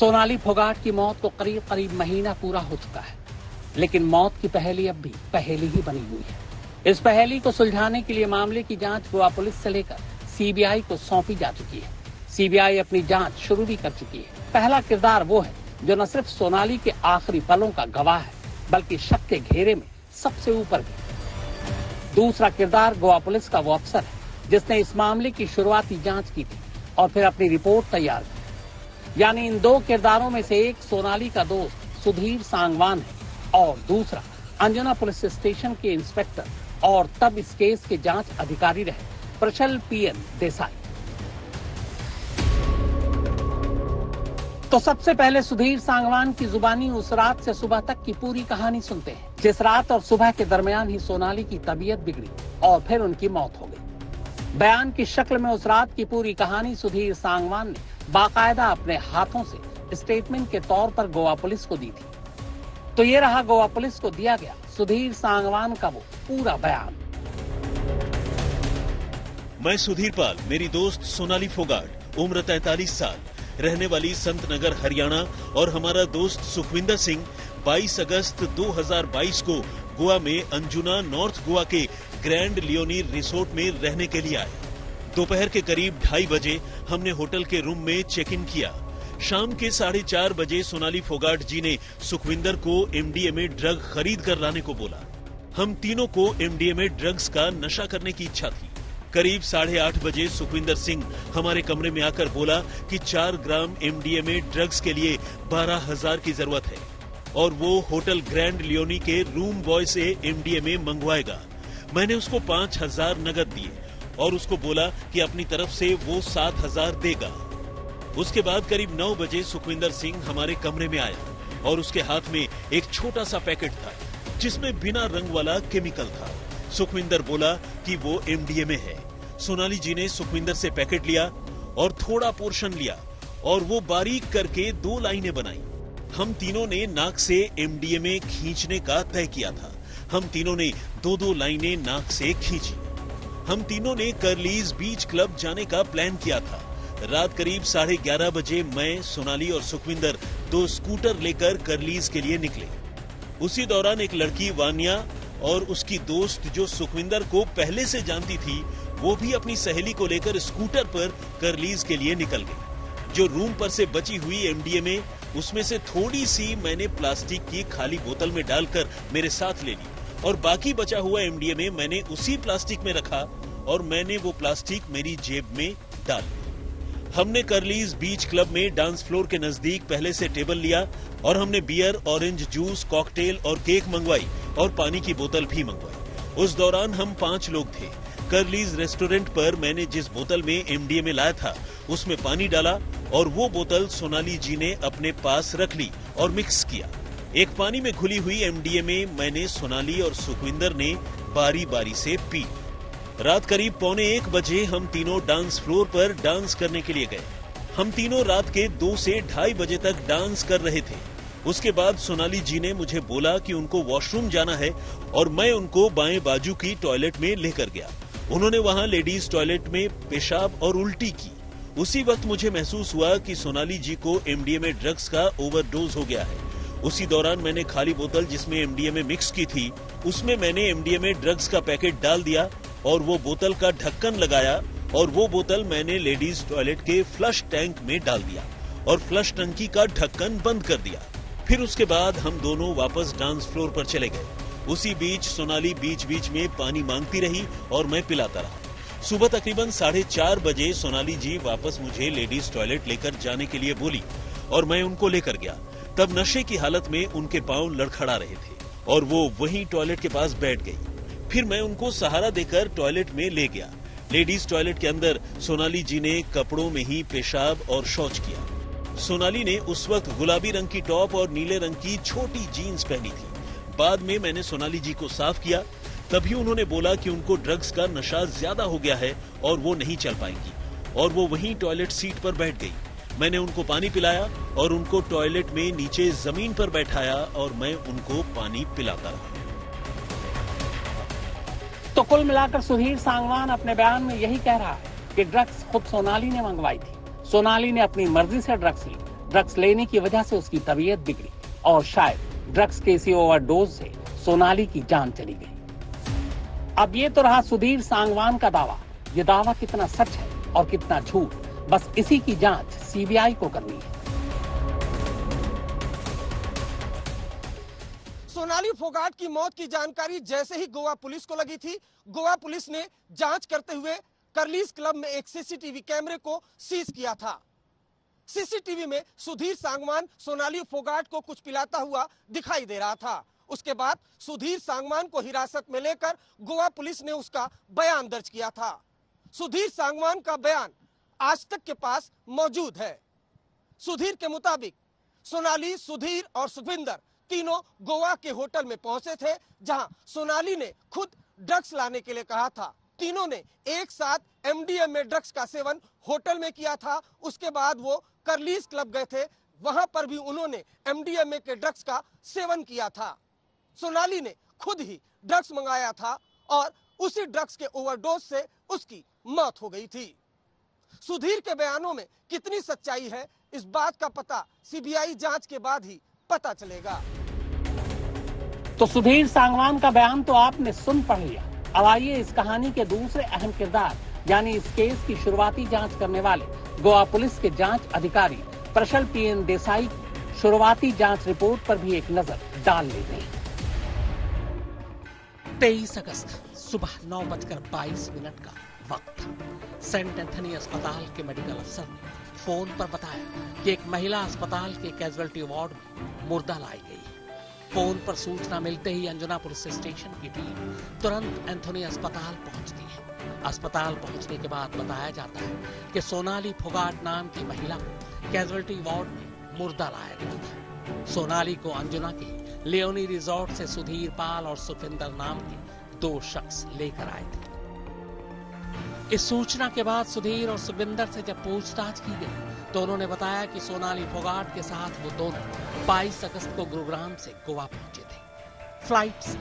सोनाली फोगाट की मौत को करीब करीब महीना पूरा हो चुका है, लेकिन मौत की पहेली अब भी पहेली ही बनी हुई है। इस पहेली को सुलझाने के लिए मामले की जांच गोवा पुलिस से लेकर सीबीआई को सौंपी जा चुकी है। सीबीआई अपनी जांच शुरू भी कर चुकी है। पहला किरदार वो है जो न सिर्फ सोनाली के आखिरी पलों का गवाह है, बल्कि शक के घेरे में सबसे ऊपर भी। दूसरा किरदार गोवा पुलिस का वो अफसर है जिसने इस मामले की शुरुआती जांच की थी और फिर अपनी रिपोर्ट तैयार की। यानी इन दो किरदारों में से एक सोनाली का दोस्त सुधीर सांगवान है और दूसरा अंजुना पुलिस स्टेशन के इंस्पेक्टर और तब इस केस के जांच अधिकारी रहे प्रचल पीएन देसाई। तो सबसे पहले सुधीर सांगवान की जुबानी उस रात से सुबह तक की पूरी कहानी सुनते हैं, जिस रात और सुबह के दरमियान ही सोनाली की तबीयत बिगड़ी और फिर उनकी मौत हो गई। बयान की शक्ल में उस रात की पूरी कहानी सुधीर सांगवान ने बाकायदा अपने हाथों से स्टेटमेंट के तौर पर गोवा पुलिस को दी थी। तो ये रहा गोवा पुलिस को दिया गया सुधीर सांगवान का वो पूरा बयान। मैं सुधीर पाल, मेरी दोस्त सोनाली फोगाट, उम्र 43 साल, रहने वाली संत नगर हरियाणा, और हमारा दोस्त सुखविंदर सिंह 22 अगस्त 2022 को गोवा में अंजुना नॉर्थ गोवा के ग्रैंड लियोनी रिसोर्ट में रहने के लिए आए। दोपहर के करीब 2:30 बजे हमने होटल के रूम में चेक इन किया। शाम के 4:30 बजे सोनाली फोगाट जी ने सुखविंदर को एमडीएमए ड्रग खरीद कर लाने को बोला। हम तीनों को एमडीएमए ड्रग्स का नशा करने की इच्छा थी। करीब 8:30 बजे सुखविंदर सिंह हमारे कमरे में आकर बोला कि 4 ग्राम एमडीएमए ड्रग्स के लिए 12,000 की जरूरत है और वो होटल ग्रैंड लियोनी के रूम बॉय से एमडीएमए मंगवाएगा। मैंने उसको 5,000 नगद दिए और उसको बोला कि अपनी तरफ से वो 7,000 देगा। उसके बाद करीब 9 बजे सुखविंदर सिंह हमारे कमरे में आया और उसके हाथ में एक छोटा सा पैकेट था जिसमें बिना रंग वाला केमिकल था। सुखविंदर बोला कि वो एमडीएमए है। सोनाली जी ने सुखविंदर से पैकेट लिया और थोड़ा पोर्शन लिया और वो बारीक करके 2 लाइनें बनाई। हम तीनों ने नाक से एमडीएमए खींचने का तय किया था। हम तीनों ने 2-2 लाइनें नाक से खींची। हम तीनों ने कर्लीज बीच क्लब जाने का प्लान किया था। रात करीब 11:30 बजे मैं, सोनाली और सुखविंदर 2 स्कूटर लेकर कर्लीज के लिए निकले। उसी दौरान एक लड़की वानिया और उसकी दोस्त जो सुखविंदर को पहले से जानती थी, वो भी अपनी सहेली को लेकर स्कूटर पर कर्लीज के लिए निकल गई। जो रूम पर से बची हुई एमडीएमए, उसमें से थोड़ी सी मैंने प्लास्टिक की खाली बोतल में डालकर मेरे साथ ले ली और बाकी बचा हुआ एमडीएमए मैंने उसी प्लास्टिक में रखा और मैंने वो प्लास्टिक मेरी जेब में डाल ली। हमने कर्लीज बीच क्लब में डांस फ्लोर के नजदीक पहले से टेबल लिया और हमने बियर, ऑरेंज जूस, कॉकटेल और केक मंगवाई और पानी की बोतल भी मंगवाई। उस दौरान हम 5 लोग थे। कर्लीज रेस्टोरेंट पर मैंने जिस बोतल में एमडीएमए लाया था उसमें पानी डाला और वो बोतल सोनाली जी ने अपने पास रख ली और मिक्स किया। एक पानी में घुली हुई एमडीएमए मैंने, सोनाली और सुखविंदर ने बारी बारी से पी। रात करीब 1:45 बजे हम तीनों डांस फ्लोर पर डांस करने के लिए गए। हम तीनों रात के 2 से 2:30 बजे तक डांस कर रहे थे। उसके बाद सोनाली जी ने मुझे बोला कि उनको वॉशरूम जाना है और मैं उनको बाएं बाजू की टॉयलेट में लेकर गया। उन्होंने वहां लेडीज टॉयलेट में पेशाब और उल्टी की। उसी वक्त मुझे महसूस हुआ कि सोनाली जी को एमडीएमए ड्रग्स का ओवरडोज हो गया है। उसी दौरान मैंने खाली बोतल जिसमें एमडीएमए मिक्स की थी, उसमें मैंने एमडीएमए ड्रग्स का पैकेट डाल दिया और वो बोतल का ढक्कन लगाया और वो बोतल मैंने लेडीज टॉयलेट के फ्लश टैंक में डाल दिया और फ्लश टंकी का ढक्कन बंद कर दिया। फिर उसके बाद हम दोनों वापस डांस फ्लोर पर चले गए। उसी बीच सोनाली बीच बीच में पानी मांगती रही और मैं पिलाता रहा। सुबह तकरीबन 4:30 बजे सोनाली जी वापस मुझे लेडीज टॉयलेट लेकर जाने के लिए बोली और मैं उनको लेकर गया। तब नशे की हालत में उनके पांव लड़खड़ा रहे थे और वो वहीं टॉयलेट के पास बैठ गई। फिर मैं उनको सहारा देकर टॉयलेट में ले गया। लेडीज टॉयलेट के अंदर सोनाली जी ने कपड़ों में ही पेशाब और शौच किया। सोनाली ने उस वक्त गुलाबी रंग की टॉप और नीले रंग की छोटी जीन्स पहनी थी। बाद में मैंने सोनाली जी को साफ किया, तभी उन्होंने बोला कि उनको ड्रग्स का नशा ज्यादा हो गया है और वो नहीं चल पाएंगी और वो वहीं टॉयलेट सीट पर बैठ गई। मैंने उनको पानी पिलाया और उनको टॉयलेट में नीचे जमीन पर बैठाया और मैं उनको पानी पिलाता रहा। तो कुल मिलाकर सुधीर सांगवान अपने बयान में यही कह रहा है कि ड्रग्स खुद सोनाली ने मंगवाई थी। सोनाली ने अपनी मर्जी से ड्रग्स ली, ड्रग्स लेने की वजह से उसकी तबीयत बिगड़ी और शायद ड्रग्स के इसी ओवरडोज से सोनाली की जान चली गई। अब ये तो रहा सुधीर सांगवान का दावा। ये दावा कितना सच है और कितना झूठ, बस इसी की जांच सीबीआई को करनी है। सोनाली फोगाट की मौत की जानकारी जैसे ही गोवा पुलिस को लगी थी, गोवा पुलिस ने जांच करते हुए कर्लीज क्लब में एक सीसीटीवी कैमरे को सीज किया था। सीसीटीवी में सुधीर सांगवान सोनाली फोगाट को कुछ पिलाता हुआ दिखाई दे रहा था। उसके बाद सुधीर सांगवान को हिरासत में लेकर गोवा पुलिस ने उसका बयान दर्ज किया था। सुधीर सांगवान का बयान आज तक के पास मौजूद है। सुधीर के मुताबिक सोनाली, सुधीर और सुखविंदर तीनों गोवा के होटल में पहुंचे थे, जहां सोनाली ने खुद ड्रग्स लाने के लिए कहा था। तीनों ने एक साथ एमडीएमए ड्रग्स का सेवन होटल में किया था। उसके बाद वो कर्लीज क्लब गए थे, वहां पर भी उन्होंने एमडीएमए के ड्रग्स का सेवन किया था। सोनाली ने खुद ही ड्रग्स मंगाया था और उसी ड्रग्स के ओवरडोज से उसकी मौत हो गई थी। सुधीर के बयानों में कितनी सच्चाई है, इस बात का पता सीबीआई जांच के बाद ही पता चलेगा। तो सुधीर सांगवान का बयान तो आपने सुन पढ़ लिया। अब आइए इस कहानी के दूसरे अहम किरदार यानी इस केस की शुरुआती जांच करने वाले गोवा पुलिस के जांच अधिकारी प्रशल पीएन देसाई की शुरुआती जांच रिपोर्ट पर भी एक नजर डाल लेते हैं। 23 अगस्त सुबह 9:22 का वक्त था। सेंट एंथनी अस्पताल के मेडिकल अफसर ने फोन पर बताया कि एक महिला अस्पताल के कैजुअल्टी वार्ड में मुर्दा लाई गई है। फोन पर सूचना मिलते ही अंजुना पुलिस स्टेशन की टीम तुरंत एंथोनी अस्पताल पहुंचती है। अस्पताल पहुंचने के बाद बताया जाता है कि सोनाली फोगाट नाम की महिला को कैजुअल्टी वार्ड में मुर्दा लाया गया था। सोनाली को अंजुना के लियोनी रिजॉर्ट से सुधीर पाल और सुखविंदर नाम के 2 शख्स लेकर आए थे। इस सूचना के बाद सुधीर और सुखविंदर से जब पूछताछ की गई तो उन्होंने बताया कि सोनाली फोगाट के साथ वो दोनों 22 अगस्त को गुरुग्राम से गोवा पहुंचे थे फ्लाइट से।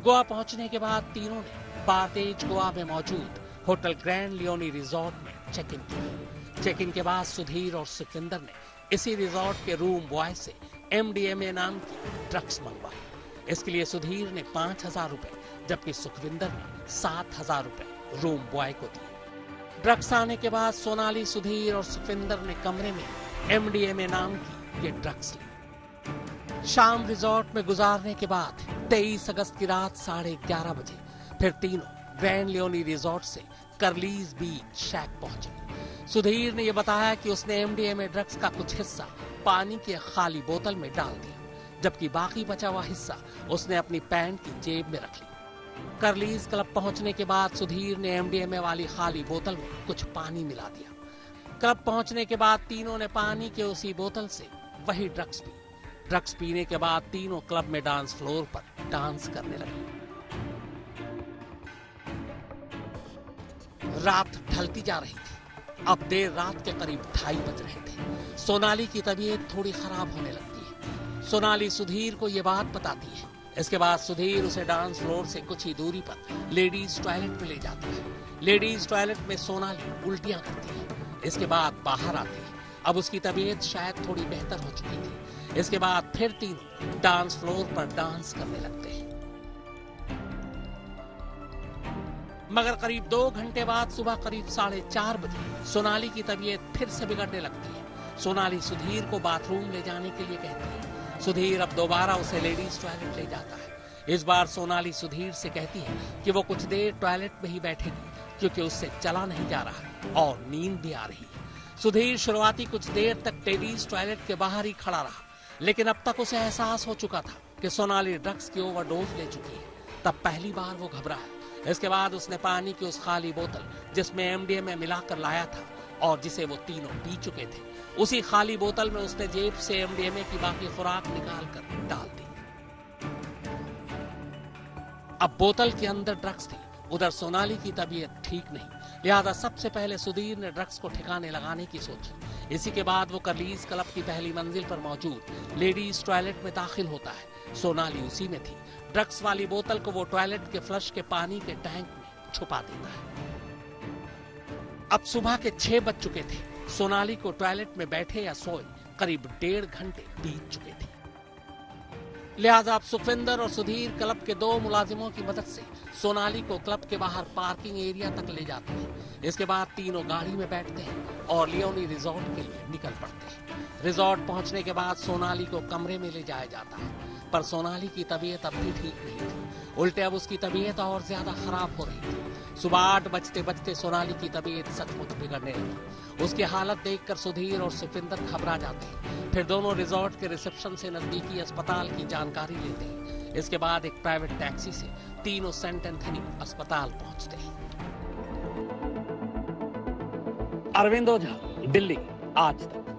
गोवा पहुंचने के बाद तीनों ने बारतेज गोवा में मौजूद होटल ग्रैंड लियोनी रिजॉर्ट में चेक इन किया। चेक इन के बाद सुधीर और सुखविंदर ने इसी रिजॉर्ट के रूम बॉय से एमडीएमए नाम की ड्रग्स मंगवाई। इसके लिए सुधीर ने 5,000 रुपए जबकि सुखविंदर ने 7,000 रुपए रूम बॉय को दिए। ड्रग्स आने के बाद सोनाली, सुधीर और सुखविंदर ने कमरे में एमडीएमए नाम की ये ड्रग्स ली। शाम रिजॉर्ट में गुजारने के बाद 23 अगस्त की रात 11:30 बजे फिर तीनों ग्रैंड लियोनी रिजॉर्ट से कर्लीज बीच शैक पहुंचे। सुधीर ने यह बताया कि उसने एमडीएमए ड्रग्स का कुछ हिस्सा पानी की खाली बोतल में डाल दिया, जबकि बाकी बचा हुआ हिस्सा उसने अपनी पैंट की जेब में रख लिया। कर्लीज क्लब पहुंचने के बाद सुधीर ने एमडीएमए वाली खाली बोतल में कुछ पानी मिला दिया। क्लब पहुंचने के बाद तीनों ने पानी के उसी बोतल से वही ड्रग्स पी। ड्रग्स पीने के बाद तीनों क्लब में डांस फ्लोर पर डांस करने लगे। रात ढलती जा रही थी। अब देर रात के करीब 2:30 बज रहे थे। सोनाली की तबीयत थोड़ी खराब होने लगती है। सोनाली सुधीर को यह बात बताती है। इसके बाद सुधीर उसे डांस फ्लोर से कुछ ही दूरी पर लेडीज टॉयलेट में ले जाती है। लेडीज टॉयलेट में सोनाली उल्टियां करती है। इसके बाद बाहर आती है। अब उसकी तबीयत शायद थोड़ी बेहतर हो चुकी थी। इसके बाद फिर तीनों डांस फ्लोर पर डांस करने लगते हैं। मगर करीब 2 घंटे बाद सुबह करीब 4:30 बजे सोनाली की तबीयत फिर से बिगड़ने लगती है। सोनाली सुधीर को बाथरूम ले जाने के लिए कहती है। सुधीर अब दोबारा उसे लेडीज टॉयलेट ले जाता है। इस बार सोनाली सुधीर से कहती है कि वो कुछ देर टॉयलेट में ही बैठेगी क्योंकि उससे चला नहीं जा रहा और नींद भी आ रही है। सुधीर शुरुआती कुछ देर तक लेडीज टॉयलेट के बाहर ही खड़ा रहा, लेकिन अब तक उसे एहसास हो चुका था कि सोनाली ड्रग्स की ओवरडोज ले चुकी है। तब पहली बार वो घबराया। इसके बाद उसने पानी की उस खाली बोतल जिसमें एमडीएमए मिलाकर लाया था और जिसे वो तीनों पी चुके थे, उसी खाली बोतल में उसने जेब से एमडीएमए की बाकी खुराक निकालकर डाल दी। अब बोतल के अंदर ड्रग्स थी। उधर सोनाली की तबीयत ठीक नहीं, लिहाजा सबसे पहले सुधीर ने ड्रग्स को ठिकाने लगाने की सोची। इसी के बाद वो कर्लीज क्लब की पहली मंजिल पर मौजूद लेडीज टॉयलेट में दाखिल होता है। सोनाली उसी में थी। ड्रग्स वाली बोतल को वो टॉयलेट के फ्लश के पानी के टैंक में छुपा देता है। अब सुबह के 6 बज चुके थे। सोनाली को टॉयलेट में बैठे या सोए करीब 1.5 घंटे बीत चुके थे। लिहाजा अब सुखविंदर और सुधीर क्लब के 2 मुलाजिमों की मदद से सोनाली को क्लब के बाहर पार्किंग एरिया तक ले जाते हैं। इसके बाद तीनों गाड़ी में बैठते हैं और लियोनी रिजॉर्ट के लिए निकल पड़ते हैं। रिजॉर्ट पहुंचने के बाद सोनाली को कमरे में ले जाया जाता है, पर सोनाली की तबीयत अब भी ठीक नहीं थी। उल्टे अब उसकी तबीयत और ज्यादा खराब हो रही थी। सुबह 8 बजते बजते सोनाली की तबीयत सचमुच बिगड़ने लगी। उसकी हालत देखकर सुधीर और सुखविंदर घबरा जाते हैं। फिर दोनों रिजॉर्ट के रिसेप्शन से नजदीकी अस्पताल की जानकारी लेते हैं। इसके बाद एक प्राइवेट टैक्सी से तीनों सेंट एंथनी अस्पताल पहुंचते हैं। अरविंद ओझा, दिल्ली, आज तक।